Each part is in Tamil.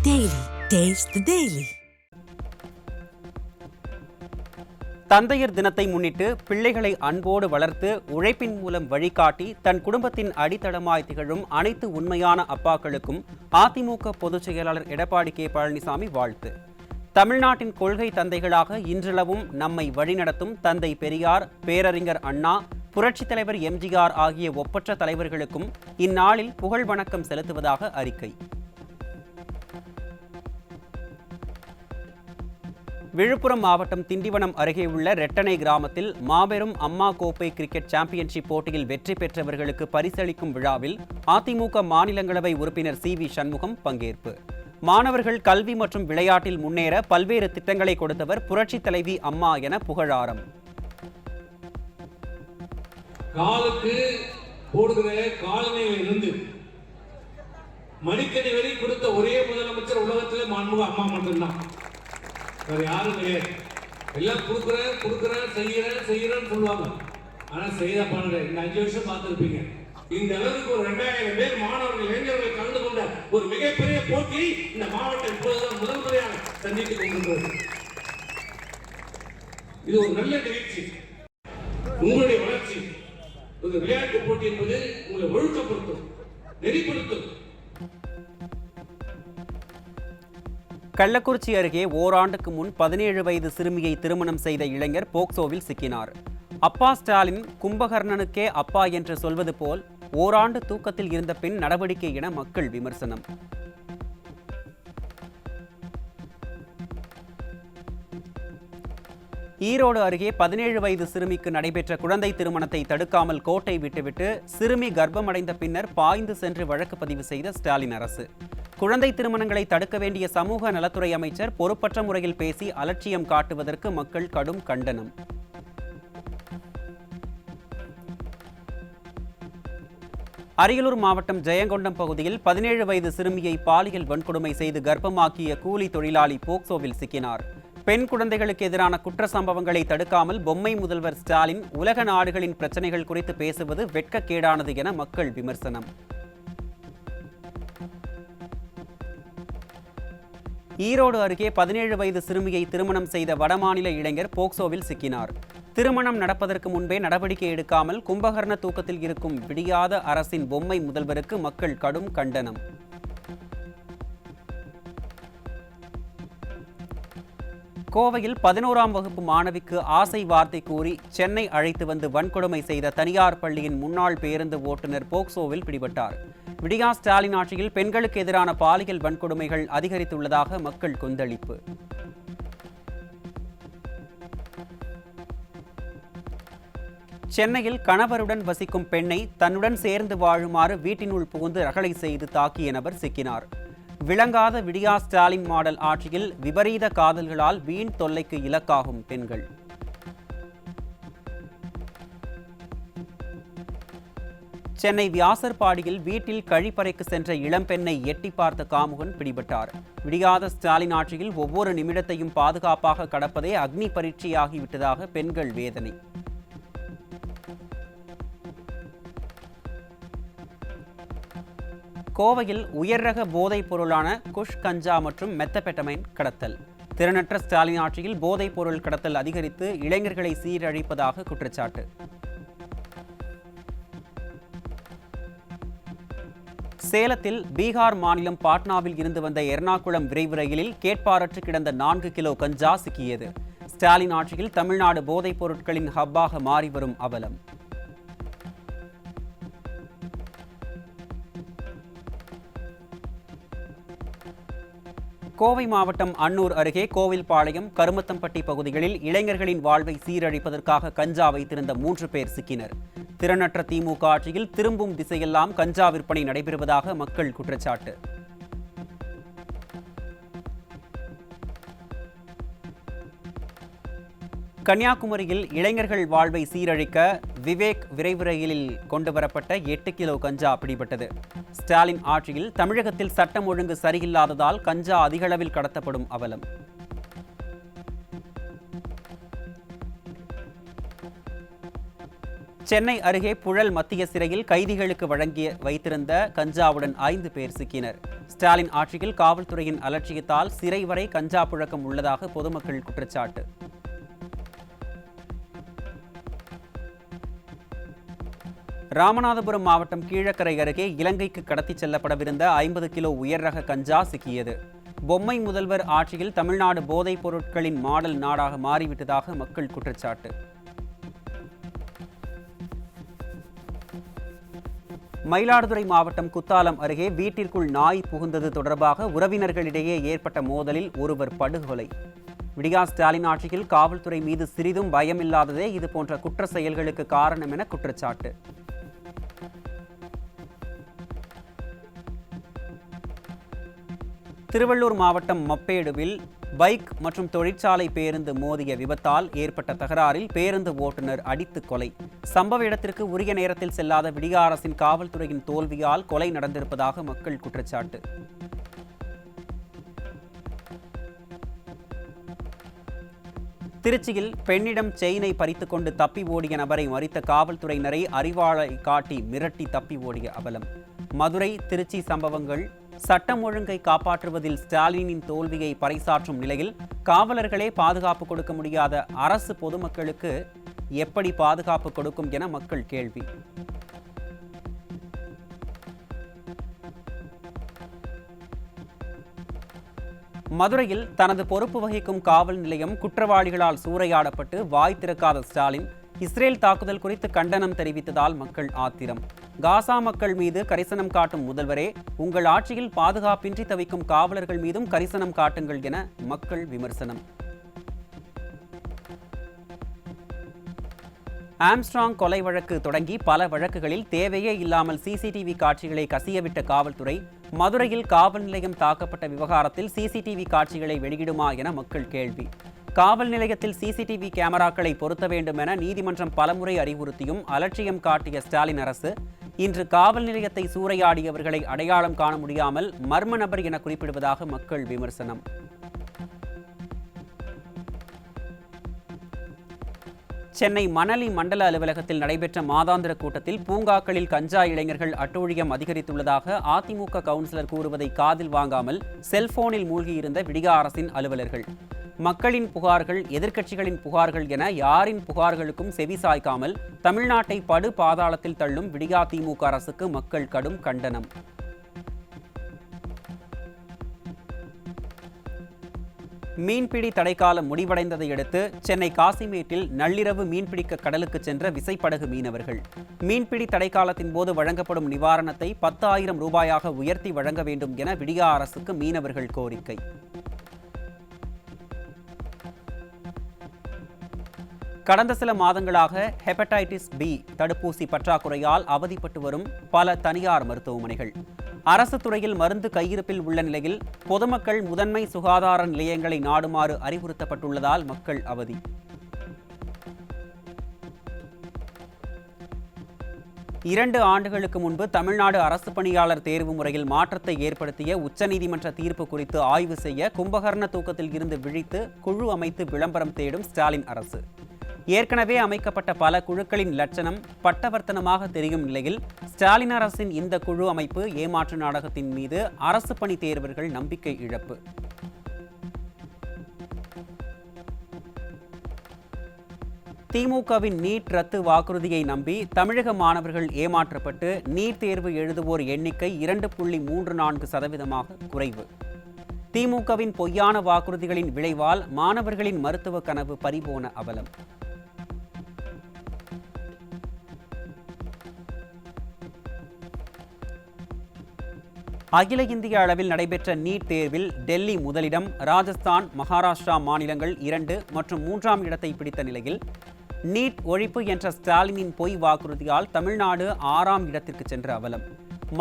Daily. Taste the Daily. தந்தையர் தினத்தை முன்னிட்டு பிள்ளைகளை அன்போடு வளர்த்து உழைப்பின் மூலம் வழிகாட்டி தன் குடும்பத்தின் அடித்தளமாய் திகழும் அனைத்து உண்மையான அப்பாக்களுக்கும் அதிமுக பொதுச் செயலாளர் எடப்பாடி கே பழனிசாமி வாழ்த்து. தமிழ்நாட்டின் கொள்கை தந்தைகளாக இன்றளவும் நம்மை வழிநடத்தும் தந்தை பெரியார், பேரறிஞர் அண்ணா, புரட்சித் தலைவர் எம்ஜிஆர் ஆகிய ஒப்பற்ற தலைவர்களுக்கும் இந்நாளில் புகழ் வணக்கம் செலுத்துவதாக அறிக்கை. விழுப்புரம் மாவட்டம் திண்டிவனம் அருகே உள்ள ரெட்டனை கிராமத்தில் மாபெரும் அம்மா கோப்பை கிரிக்கெட் சாம்பியன்ஷிப் போட்டியில் வெற்றி பெற்றவர்களுக்கு பரிசளிக்கும் விழாவில் அதிமுக மாநிலங்களவை உறுப்பினர் சி வி சண்முகம் பங்கேற்பு. மாணவர்கள் கல்வி மற்றும் விளையாட்டில் முன்னேற பல்வேறு திட்டங்களை கொடுத்தவர் புரட்சித் தலைவி அம்மா என புகழாரம். காலுக்கு போடுகிற காலனியிலிருந்து மடிக்கடி வரை கொடுத்த ஒரே முதலமைச்சர் உலகத்திலே மாண்புமிகு அம்மா மட்டும்தான். வேற யாரும் கிடையாது. எல்லாம் கொடுக்குறேன் செய்யறேன்னு சொல்லுவாங்க. ஆனா செய்த பாருங்க, இந்த 5 வருஷம் பார்த்துருப்பீங்க. இந்த அளவுக்கு ஒரு 2000 பேர் மாணவர்கள், இளைஞர்கள் கலந்து கொண்ட ஒரு மிகப்பெரிய போட்டி இந்த மாவட்டம் இப்போதுதான் முதல் முறையாக சந்தித்துக் கொண்டிருக்கிறது. இது ஒரு நல்ல நிகழ்ச்சி. உங்களுடைய வளர்ச்சி, ஒரு விளையாட்டு போட்டி என்பது உங்களை ஒழுக்கப்படுத்தும், நெறிப்படுத்தும். கள்ளக்குறிச்சி அருகே ஓராண்டுக்கு முன் 17 வயது சிறுமியை திருமணம் செய்த இளைஞர் போக்சோவில் சிக்கினார். அப்பா ஸ்டாலின் கும்பகர்ணனுக்கே அப்பா என்று சொல்வது போல் ஓராண்டு தூக்கத்தில் இருந்த பின் நடவடிக்கை என மக்கள் விமர்சனம். ஈரோடு அருகே 17 வயது சிறுமிக்கு நடைபெற்ற குழந்தை திருமணத்தை தடுக்காமல் கோட்டை விட்டுவிட்டு சிறுமி கர்ப்பமடைந்த பின்னர் பாய்ந்து சென்று வழக்கு பதிவு செய்த ஸ்டாலின் அரசு. குழந்தை திருமணங்களை தடுக்க வேண்டிய சமூக நலத்துறை அமைச்சர் பொறுப்பற்ற முறையில் பேசி அலட்சியம் காட்டுவதற்கு மக்கள் கடும் கண்டனம். அரியலூர் மாவட்டம் ஜெயங்கொண்டம் பகுதியில் 17 வயது சிறுமியை பாலியல் வன்கொடுமை செய்து கர்ப்பமாக்கிய கூலி தொழிலாளி போக்சோவில் சிக்கினார். பெண் குழந்தைகளுக்கு எதிரான குற்ற சம்பவங்களை தடுக்காமல் பொம்மை முதல்வர் ஸ்டாலின் உலக நாடுகளின் பிரச்சனைகள் குறித்து பேசுவது வெட்கக்கேடானது என மக்கள் விமர்சனம். ஈரோடு அருகே 17 வயது சிறுமியை திருமணம் செய்த வடமாநில இளைஞர் போக்சோவில் சிக்கினார். திருமணம் நடப்பதற்கு முன்பே நடவடிக்கை எடுக்காமல் கும்பகர்ண தூக்கத்தில் இருக்கும் விடியாத அரசின் பொம்மை முதல்வருக்கு மக்கள் கடும் கண்டனம். கோவையில் 11ஆம் வகுப்பு மாணவிக்கு ஆசை வார்த்தை கூறி சென்னை அழைத்து வந்து வன்கொடுமை செய்த தனியார் பள்ளியின் முன்னாள் பேருந்து ஓட்டுநர் போக்சோவில் பிடிபட்டார். விடியா ஸ்டாலின் ஆட்சியில் பெண்களுக்கு எதிரான பாலியல் வன்கொடுமைகள் அதிகரித்துள்ளதாக மக்கள் கொந்தளிப்பு. சென்னையில் கணவருடன் வசிக்கும் பெண்ணை தன்னுடன் சேர்ந்து வாழுமாறு வீட்டினுள் புகுந்து ரகளை செய்து தாக்கிய நபர் சிக்கினார். விளங்காத விடியா ஸ்டாலின் மாடல் ஆட்சியில் விபரீத காதல்களால் வீண் தொல்லைக்கு இலக்காகும் பெண்கள். சென்னை வியாசர்பாடியில் வீட்டில் கழிப்பறைக்கு சென்ற இளம்பெண்ணை எட்டி பார்த்த காமுகன் பிடிபட்டார். விடியாத ஸ்டாலின் ஆட்சியில் ஒவ்வொரு நிமிடத்தையும் பாதுகாப்பாக கடப்பதே அக்னி பரீட்சையாகிவிட்டதாக பெண்கள் வேதனை. கோவையில் உயர் ரக போதைப் பொருளான குஷ், கஞ்சா மற்றும் மெத்தபெட்டமைன் கடத்தல். திறனற்ற ஸ்டாலின் ஆட்சியில் போதைப் பொருள் கடத்தல் அதிகரித்து இளைஞர்களை சீரழிப்பதாக குற்றச்சாட்டு. சேலத்தில் பீகார் மாநிலம் பாட்னாவில் இருந்து வந்த எர்ணாகுளம் விரைவு ரயிலில் கேட்பாரற்று கிடந்த 4 கிலோ கஞ்சா சிக்கியது. ஸ்டாலின் ஆட்சியில் தமிழ்நாடு போதைப் பொருட்களின் ஹப்பாக மாறி வரும் அவலம். கோவை மாவட்டம் அன்னூர் அருகே கோவில்பாளையம், கருமத்தம்பட்டி பகுதிகளில் இளைஞர்களின் வாழ்வை சீரழிப்பதற்காக கஞ்சா வைத்திருந்த 3 பேர் சிக்கினர். திறனற்ற திமுக ஆட்சியில் திரும்பும் திசையெல்லாம் கஞ்சா விற்பனை நடைபெறுவதாக மக்கள் குற்றச்சாட்டு. கன்னியாகுமரியில் இளைஞர்கள் வாழ்வை சீரழிக்க விவேக் விரைவு ரயிலில் கொண்டுவரப்பட்ட 8 கிலோ கஞ்சா பிடிபட்டது. ஸ்டாலின் ஆட்சியில் தமிழகத்தில் சட்டம் ஒழுங்கு சரியில்லாததால் கஞ்சா அதிகளவில் கடத்தப்படும் அவலம். சென்னை அருகே புழல் மத்திய சிறையில் கைதிகளுக்கு வைத்திருந்த கஞ்சாவுடன் 5 பேர் சிக்கினர். ஸ்டாலின் ஆட்சியில் காவல்துறையின் அலட்சியத்தால் சிறை வரை கஞ்சா புழக்கம் உள்ளதாக பொதுமக்கள் குற்றச்சாட்டு. ராமநாதபுரம் மாவட்டம் கீழக்கரை அருகே இலங்கைக்கு கடத்திச் செல்லப்படவிருந்த 50 கிலோ உயர் ரக கஞ்சா சிக்கியது. பொம்மை முதல்வர் ஆட்சியில் தமிழ்நாடு போதைப் பொருட்களின் மாடல் நாடாக மாறிவிட்டதாக மக்கள் குற்றச்சாட்டு. மயிலாடுதுறை மாவட்டம் குத்தாலம் அருகே வீட்டிற்குள் நாய் புகுந்தது தொடர்பாக உறவினர்களிடையே ஏற்பட்ட மோதலில் ஒருவர் படுகொலை. விடியா ஸ்டாலின் ஆட்சியில் காவல்துறை மீது சிறிதும் பயமில்லாததே இதுபோன்ற குற்ற செயல்களுக்கு காரணம் என குற்றச்சாட்டு. திருவள்ளூர் மாவட்டம் மப்பேடுவில் பைக் மற்றும் தொழிற்சாலை பேருந்து மோதிய விபத்தால் ஏற்பட்ட தகராறில் பேருந்து ஓட்டுநர் அடித்து கொலை. சம்பவ இடத்திற்கு உரிய நேரத்தில் செல்லாத விடியா அரசின் காவல்துறையின் தோல்வியால் கொலை நடந்திருப்பதாக மக்கள் குற்றச்சாட்டு. திருச்சியில் பெண்ணிடம் செயினை பறித்துக் கொண்டு தப்பி ஓடிய நபரை மறித்த காவல்துறையினரை அரிவாளை காட்டி மிரட்டி தப்பி ஓடிய அவலம். மதுரை, திருச்சி சம்பவங்கள் சட்டம் ஒழுங்கை காப்பாற்றுவதில் ஸ்டாலினின் தோல்வியை பறைசாற்றும் நிலையில் காவலர்களே பாதுகாப்பு கொடுக்க முடியாத அரசு பொதுமக்களுக்கு எப்படி பாதுகாப்பு கொடுக்கும் என மக்கள் கேள்வி. மதுரையில் தனது பொறுப்பு வகிக்கும் காவல் நிலையம் குற்றவாளிகளால் சூறையாடப்பட்டு வாய் திறக்காத ஸ்டாலின் இஸ்ரேல் தாக்குதல் குறித்து கண்டனம் தெரிவித்ததால் மக்கள் ஆத்திரம். காசா மக்கள் மீது கரிசனம் காட்டும் முதல்வரே, உங்கள் ஆட்சியில் பாதுகாப்பின்றி தவிக்கும் காவலர்கள் மீதும் கரிசனம் காட்டுங்கள் என மக்கள் விமர்சனம். ஆம்ஸ்ட்ராங் கொலை வழக்கு தொடங்கி பல வழக்குகளில் தேவையே இல்லாமல் சிசிடிவி காட்சிகளை கசியவிட்ட காவல்துறை மதுரையில் காவல் நிலையம் தாக்கப்பட்ட விவகாரத்தில் சிசிடிவி காட்சிகளை வெளியிடுமா என மக்கள் கேள்வி. காவல் நிலையத்தில் சிசிடிவி கேமராக்களை பொருத்த வேண்டும் என நீதிமன்றம் பலமுறை அறிவுறுத்தியும் அலட்சியம் காட்டிய ஸ்டாலின் அரசு இன்று காவல் நிலையத்தை சூறையாடியவர்களை அடையாளம் காண முடியாமல் மர்ம நபர் என குறிப்பிடுவதாக மக்கள் விமர்சனம். சென்னை மணலி மண்டல அலுவலகத்தில் நடைபெற்ற மாதாந்திர கூட்டத்தில் பூங்காக்களில் கஞ்சா இளைஞர்கள் அட்டூழியம் அதிகரித்துள்ளதாக அதிமுக கவுன்சிலர் கூறுவதை காதில் வாங்காமல் செல்போனில் மூழ்கியிருந்த விடியா அரசின் அலுவலர்கள். மக்களின் புகார்கள், எதிர்க்கட்சிகளின் புகார்கள் என யாரின் புகார்களுக்கும் செவி சாய்க்காமல் தமிழ்நாட்டை படு பாதாளத்தில் தள்ளும் விடியா திமுக அரசுக்கு மக்கள் கடும் கண்டனம். மீன்பிடி தடைக்காலம் முடிவடைந்ததை அடுத்து சென்னை காசிமேட்டில் நள்ளிரவு மீன்பிடிக்க கடலுக்கு சென்ற விசைப்படகு மீனவர்கள் மீன்பிடி தடைக்காலத்தின் போது வழங்கப்படும் நிவாரணத்தை 10,000 ரூபாயாக உயர்த்தி வழங்க வேண்டும் என விடியா அரசுக்கு மீனவர்கள் கோரிக்கை. கடந்த சில மாதங்களாக ஹெப்படைட்டிஸ் பி தடுப்பூசி பற்றாக்குறையால் அவதிப்பட்டு வரும் பல தனியார் மருத்துவமனைகள் அரசு துறையில் மருந்து கையிருப்பில் உள்ள நிலையில் பொதுமக்கள் முதன்மை சுகாதார நிலையங்களை நாடுமாறு அறிவுறுத்தப்பட்டுள்ளதால் மக்கள் அவதி. இரண்டு ஆண்டுகளுக்கு முன்பு தமிழ்நாடு அரசு பணியாளர் தேர்வு முறையில் மாற்றத்தை ஏற்படுத்திய உச்சநீதிமன்ற தீர்ப்பு குறித்து ஆய்வு செய்ய கும்பகர்ண தூக்கத்தில் இருந்து விழித்து குழு அமைத்து விளம்பரம் தேடும் ஸ்டாலின் அரசு. ஏற்கனவே அமைக்கப்பட்ட பல குழுக்களின் லட்சணம் பட்டவர்த்தனமாக தெரியும் நிலையில் ஸ்டாலின் அரசின் இந்த குழு அமைப்பு ஏமாற்று நாடகத்தின் மீது அரசு பணி தேர்வர்கள் நம்பிக்கை இழப்பு. திமுகவின் நீட் ரத்து வாக்குறுதியை நம்பி தமிழக மாணவர்கள் ஏமாற்றப்பட்டு நீட் தேர்வு எழுதுவோர் எண்ணிக்கை 2.34% குறைவு. திமுகவின் பொய்யான வாக்குறுதிகளின் விளைவால் மாணவர்களின் மருத்துவ கனவு பறிபோன அவலம். அகில இந்திய அளவில் நடைபெற்ற நீட் தேர்வில் டெல்லி முதலிடம், ராஜஸ்தான், மகாராஷ்டிரா மாநிலங்கள் 2 மற்றும் 3ஆம் இடத்தை பிடித்த நிலையில் நீட் ஒழிப்பு என்ற ஸ்டாலினின் பொய் வாக்குறுதியால் தமிழ்நாடு 6ஆம் இடத்திற்கு சென்ற அவலம்.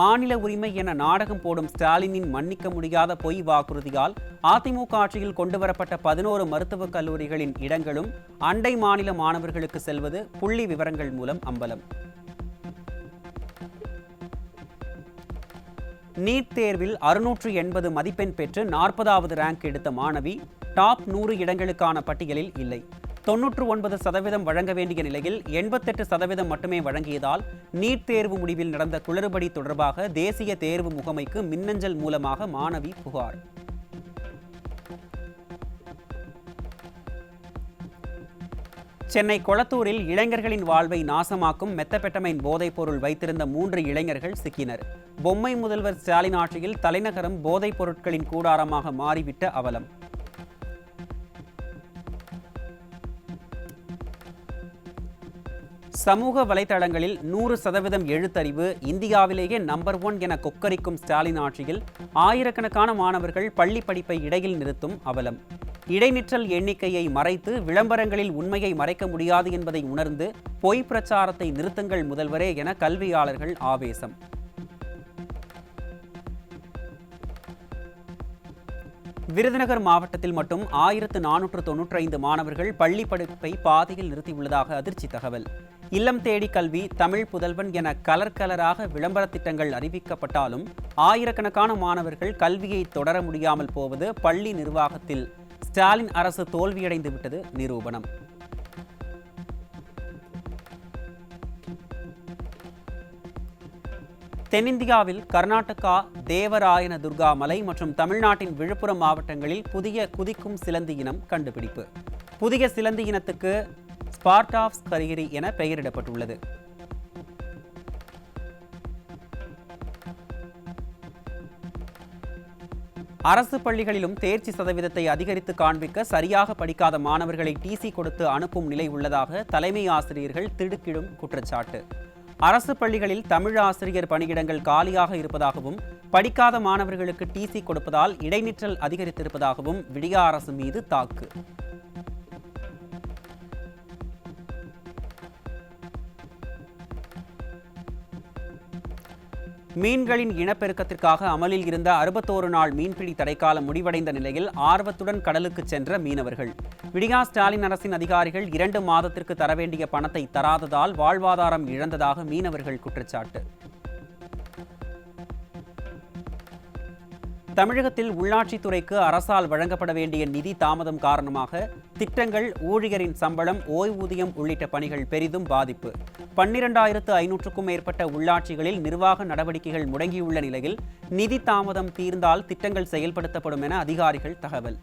மாநில உரிமை என நாடகம் போடும் ஸ்டாலினின் மன்னிக்க முடியாத பொய் வாக்குறுதியால் அதிமுக ஆட்சியில் கொண்டுவரப்பட்ட 11 மருத்துவக் கல்லூரிகளின் இடங்களும் அண்டை மாநில மாணவர்களுக்கு செல்வது புள்ளி விவரங்கள் மூலம் அம்பலம். நீட் தேர்வில் 680 மதிப்பெண் பெற்று 40வது ரேங்க் எடுத்த மாணவி டாப் 100 இடங்களுக்கான பட்டியலில் இல்லை. 99% வழங்க வேண்டிய நிலையில் 88% மட்டுமே வழங்கியதால் நீட் தேர்வு முடிவில் நடந்த குளறுபடி தொடர்பாக தேசிய தேர்வு முகமைக்கு மின்னஞ்சல் மூலமாக மாணவி புகார். சென்னை கொளத்தூரில் இளைஞர்களின் வாழ்வை நாசமாக்கும் மெத்தபெட்டமைன் போதைப்பொருள் வைத்திருந்த 3 இளைஞர்கள் சிக்கினர். பொம்மை முதல்வர் ஸ்டாலின் ஆட்சியில் தலைநகரம் போதைப் பொருட்களின் கூடாரமாக மாறிவிட்ட அவலம். சமூக வலைதளங்களில் 100% எழுத்தறிவு, இந்தியாவிலேயே நம்பர் 1 என கொக்கரிக்கும் ஸ்டாலின் ஆட்சியில் ஆயிரக்கணக்கான மாணவர்கள் பள்ளி படிப்பை இடையில் நிறுத்தும் அவலம். இடைநிற்றல் எண்ணிக்கையை மறைத்து விளம்பரங்களில் உண்மையை மறைக்க முடியாது என்பதை உணர்ந்து பொய் பிரச்சாரத்தை நிறுத்துங்கள் முதல்வரே என கல்வியாளர்கள் ஆவேசம். விருதுநகர் மாவட்டத்தில் மட்டும் 1495 மாணவர்கள் பள்ளி படிப்பை பாதியில் நிறுத்தியுள்ளதாக அதிர்ச்சி தகவல். இல்லம் தேடி கல்வி, தமிழ் புதல்வன் என கலராக விளம்பர திட்டங்கள் அறிவிக்கப்பட்டாலும் ஆயிரக்கணக்கான மாணவர்கள் கல்வியை தொடர முடியாமல் போவது பள்ளி நிர்வாகத்தில் ஸ்டாலின் அரசு தோல்வியடைந்து விட்டது நிரூபணம். தென்னிந்தியாவில் கர்நாடகா தேவராயன துர்கா மலை மற்றும் தமிழ்நாட்டின் விழுப்புரம் மாவட்டங்களில் புதிய குதிக்கும் சிலந்தி இனம் கண்டுபிடிப்பு. புதிய சிலந்தி இனத்துக்கு ஸ்பார்டாப்ஸ் கரிகிரி என பெயரிடப்பட்டுள்ளது. அரசு பள்ளிகளிலும் தேர்ச்சி சதவீதத்தை அதிகரித்து காண்பிக்க சரியாக படிக்காத மாணவர்களை டிசி கொடுத்து அனுப்பும் நிலை உள்ளதாக தலைமை ஆசிரியர்கள் திடுக்கிடும் குற்றச்சாட்டு. அரசு பள்ளிகளில் தமிழ் ஆசிரியர் பணியிடங்கள் காலியாக இருப்பதாகவும் படிக்காத மாணவர்களுக்கு டிசி கொடுப்பதால் இடைநிற்றல் அதிகரித்திருப்பதாகவும் விடியா அரசு மீது தாக்கு. மீன்களின் இனப்பெருக்கத்திற்காக அமலில் இருந்த 61 நாள் மீன்பிடி தடைக்காலம் முடிவடைந்த நிலையில் ஆர்வத்துடன் கடலுக்கு சென்ற மீனவர்கள். விடியா ஸ்டாலின் அரசின் அதிகாரிகள் 2 மாதத்திற்கு தர வேண்டிய பணத்தை தராததால் வாழ்வாதாரம் இழந்ததாக மீனவர்கள் குற்றச்சாட்டு. தமிழகத்தில் உள்ளாட்சித்துறைக்கு அரசால் வழங்கப்பட வேண்டிய நிதி தாமதம் காரணமாக திட்டங்கள், ஊழியரின் சம்பளம், ஓய்வூதியம் உள்ளிட்ட பணிகள் பெரிதும் பாதிப்பு. 12,500க்கும் மேற்பட்ட உள்ளாட்சிகளில் நிர்வாக நடவடிக்கைகள் முடங்கியுள்ள நிலையில் நிதி தாமதம் தீர்ந்தால் திட்டங்கள் செயல்படுத்தப்படும் என அதிகாரிகள் தகவல்.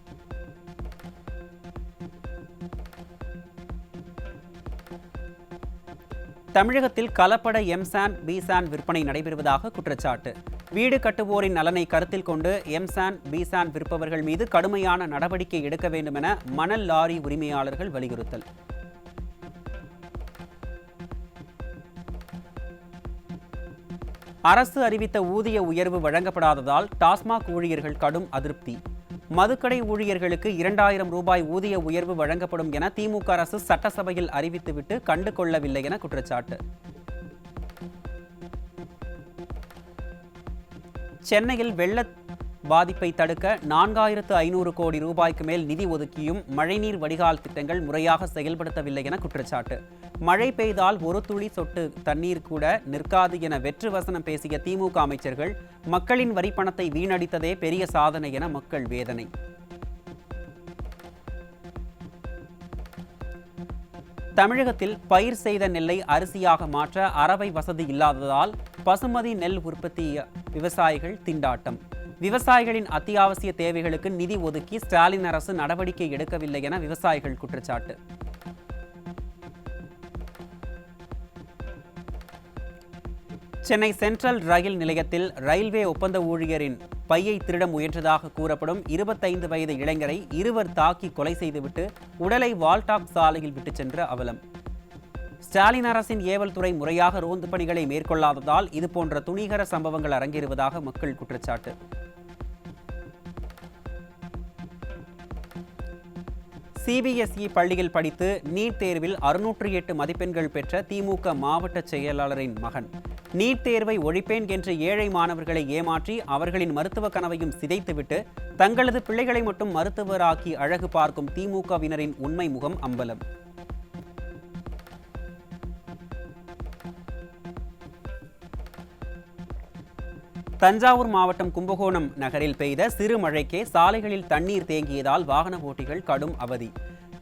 தமிழகத்தில் கலப்பட எம்சாண்ட், பிசாண்ட் விற்பனை நடைபெறுவதாக குற்றச்சாட்டு. வீடு கட்டுவோரின் நலனை கருத்தில் கொண்டு எம்சாண்ட், பிசாண்ட் விற்பவர்கள் மீது கடுமையான நடவடிக்கை எடுக்க வேண்டும் என மணல் லாரி உரிமையாளர்கள் வலியுறுத்தல். அரசு அறிவித்த ஊதிய உயர்வு வழங்கப்படாததால் டாஸ்மாக் ஊழியர்கள் கடும் அதிருப்தி. மதுக்கடை ஊழியர்களுக்கு 2000 ரூபாய் ஊதிய உயர்வு வழங்கப்படும் என திமுக அரசு சட்டசபையில் அறிவித்துவிட்டு கண்டு கொள்ளவில்லை என குற்றச்சாட்டு. சென்னையில் வெள்ள பாதிப்பை தடுக்க 4500 கோடி ரூபாய்க்கு மேல் நிதி ஒதுக்கியும் மழைநீர் வடிகால் திட்டங்கள் முறையாக செயல்படுத்தவில்லை என குற்றச்சாட்டு. மழை பெய்தால் ஒரு துளி சொட்டு தண்ணீர் கூட நிற்காது என வெற்று வசனம் பேசிய திமுக அமைச்சர்கள் மக்களின் வரிப்பணத்தை வீணடித்ததே பெரிய சாதனை என மக்கள் வேதனை. தமிழகத்தில் பயிர் செய்த நெல்லை அரிசியாக மாற்ற அரவை வசதி இல்லாததால் பசுமதி நெல் உற்பத்தி விவசாயிகள் திண்டாட்டம். விவசாயிகளின் அத்தியாவசிய தேவைகளுக்கு நிதி ஒதுக்கி ஸ்டாலின் அரசு நடவடிக்கை எடுக்கவில்லை என விவசாயிகள் குற்றச்சாட்டு. சென்னை சென்ட்ரல் ரயில் நிலையத்தில் ரயில்வே ஒப்பந்த ஊழியரின் பையை திருட முயன்றதாக கூறப்படும் 25 வயது இளைஞரை இருவர் தாக்கி கொலை செய்துவிட்டு உடலை வால்டாக் சாலையில் விட்டுச் சென்ற அவலம். ஸ்டாலின் அரசின் ஏவல் துறை முறையாக ரோந்து பணிகளை மேற்கொள்ளாததால் இதுபோன்ற துணிகர சம்பவங்கள் அரங்கேறுவதாக மக்கள் குற்றச்சாட்டு. சிபிஎஸ்இ பள்ளியில் படித்து நீட் தேர்வில் 608 மதிப்பெண்கள் பெற்ற திமுக மாவட்ட செயலாளரின் மகன் நீட் தேர்வை ஒழிப்பேன் என்று ஏழை மாணவர்களை ஏமாற்றி அவர்களின் மருத்துவ கனவையும் சிதைத்துவிட்டு தங்களது பிள்ளைகளை மட்டும் மருத்துவராக்கி அழகு பார்க்கும் திமுகவினரின் உண்மை முகம் அம்பலம். தஞ்சாவூர் மாவட்டம் கும்பகோணம் நகரில் பெய்த சிறு மழைக்கே சாலைகளில் தண்ணீர் தேங்கியதால் வாகன ஓட்டிகள் கடும் அவதி.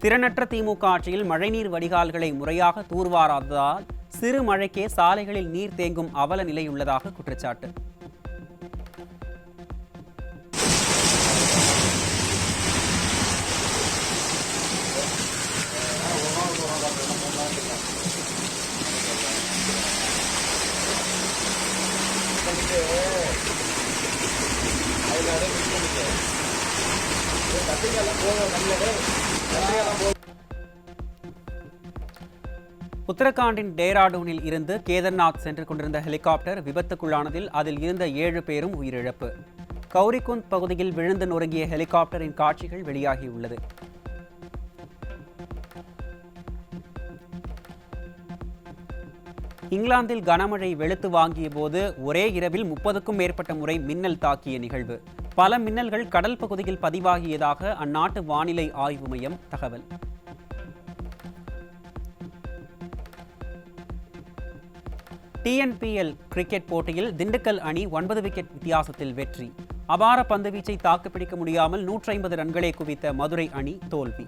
திறனற்ற திமுக ஆட்சியில் மழைநீர் வடிகால்களை முறையாக தூர்வாராததால் சிறு மழைக்கே சாலைகளில் நீர் தேங்கும் அவல நிலை உள்ளதாக குற்றச்சாட்டு. உத்தரகாண்டின் டேராடூனில் இருந்து கேதர்நாத் சென்று கொண்டிருந்த ஹெலிகாப்டர் விபத்துக்குள்ளானதில் அதில் இருந்த 7 பேரும் உயிரிழப்பு. கௌரிகுந்த் பகுதியில் விழுந்து நொறுங்கிய ஹெலிகாப்டரின் காட்சிகள் வெளியாகியுள்ளது. இங்கிலாந்தில் கனமழை வெளுத்து வாங்கிய போது ஒரே இரவில் 30க்கும் மேற்பட்ட முறை மின்னல் தாக்கிய நிகழ்வு. பல மின்னல்கள் கடல் பகுதியில் பதிவாகியதாக அந்நாட்டு வானிலை ஆய்வு மையம் தகவல். TNPL கிரிக்கெட் போட்டியில் திண்டுக்கல் அணி 9 விக்கெட் வித்தியாசத்தில் வெற்றி. அபார பந்துவீச்சை தாக்குப்பிடிக்க முடியாமல் 150 ரன்களை குவித்த மதுரை அணி தோல்வி.